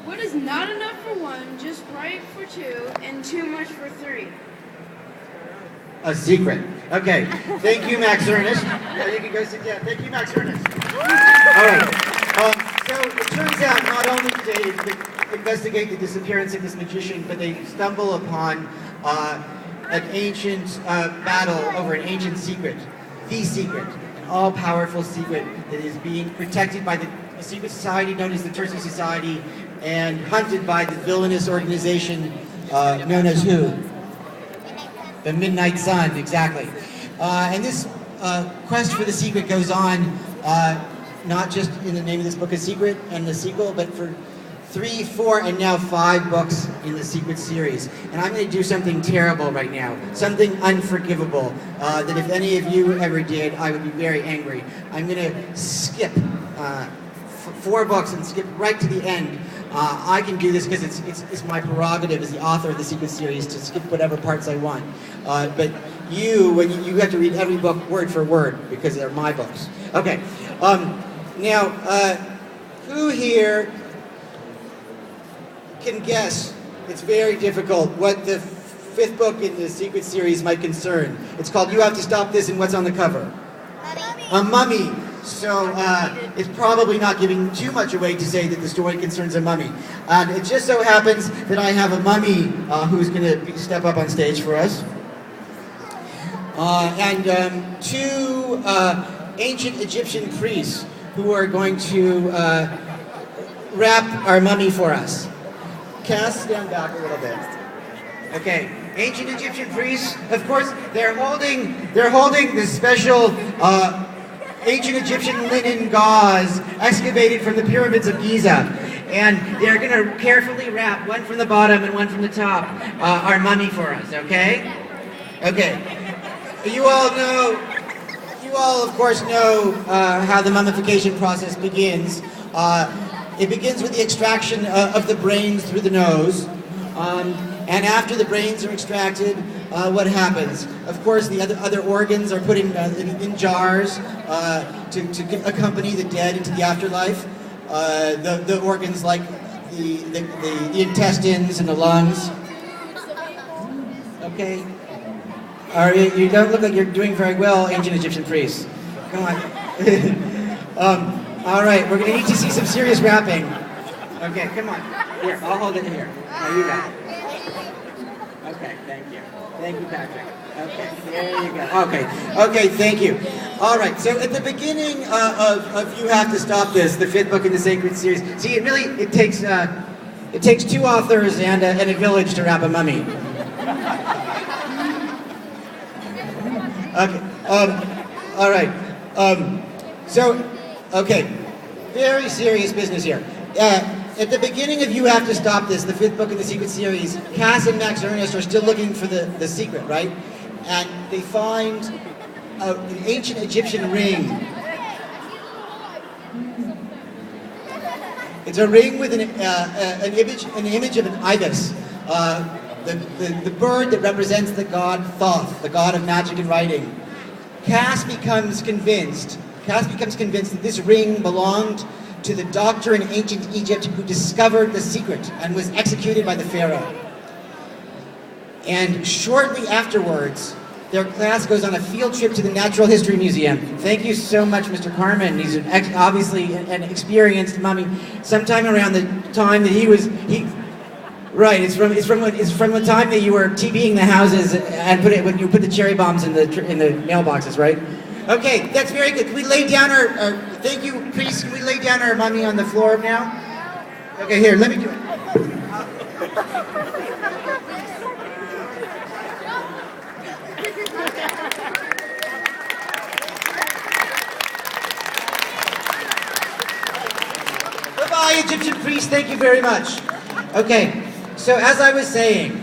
What is not enough for one, just right for two, and too much for three? A secret. Okay. Thank you, Max Ernest. Yeah, you can go sit down. Thank you, Max Ernest. All right. So it turns out not only do they investigate the disappearance of this magician, but they stumble upon an ancient battle over an ancient secret. The secret. An all-powerful secret that is being protected by a secret society known as the Tertiary Society and hunted by the villainous organization known as who? The Midnight Sun, exactly. And this quest for the secret goes on not just in the name of this book, A Secret, and the sequel, but for 3, 4, and now 5 books in the Secret series. And I'm going to do something terrible right now, something unforgivable, that if any of you ever did, I would be very angry. I'm going to skip 4 books and skip right to the end. I can do this because it's my prerogative as the author of the Secret series to skip whatever parts I want. But you have to read every book word for word because they're my books. Okay. Now, who here can guess? It's very difficult what the 5th book in the Secret series might concern. It's called You Have to Stop This, and what's on the cover? A mummy. So it's probably not giving too much away to say that the story concerns a mummy. And it just so happens that I have a mummy who's going to step up on stage for us. And 2 ancient Egyptian priests who are going to wrap our mummy for us. Cass, stand back a little bit. Okay, ancient Egyptian priests, of course, they're holding this special ancient Egyptian linen gauze excavated from the pyramids of Giza. And they're going to carefully wrap, one from the bottom and one from the top, our mummy for us, okay? Okay. You all of course know how the mummification process begins. It begins with the extraction of the brains through the nose. And after the brains are extracted, what happens? Of course, the other organs are put in jars to accompany the dead into the afterlife. The organs like the intestines and the lungs. Okay. You don't look like you're doing very well, ancient Egyptian priests. Come on. All right, we're going to need to see some serious rapping. Okay, come on. Here, I'll hold it here. Now you got it. Okay, thank you. Thank you, Patrick. Okay, there you go. Okay, thank you. All right, so at the beginning of You Have to Stop This, the 5th book in the Sacred Series, see, it takes 2 authors and a village to wrap a mummy. Okay, all right. Okay, very serious business here. At the beginning of You Have to Stop This, the 5th book in the Secret series, Cass and Max Ernest are still looking for the secret, right? And they find an ancient Egyptian ring. It's a ring with an image of an ibis, the bird that represents the god Thoth, the god of magic and writing. Cass becomes convinced that this ring belonged to the doctor in ancient Egypt who discovered the secret and was executed by the pharaoh. And shortly afterwards, their class goes on a field trip to the Natural History Museum. Thank you so much, Mr. Carmen. He's obviously an experienced mummy. Sometime around the time that right, it's from the time that you were TVing the houses and when you put the cherry bombs in the mailboxes, right? Okay, that's very good. Can we lay down thank you, priest, can we lay down our mummy on the floor now? Okay, here, let me do it. Bye-bye, Egyptian priest, thank you very much. Okay, so as I was saying,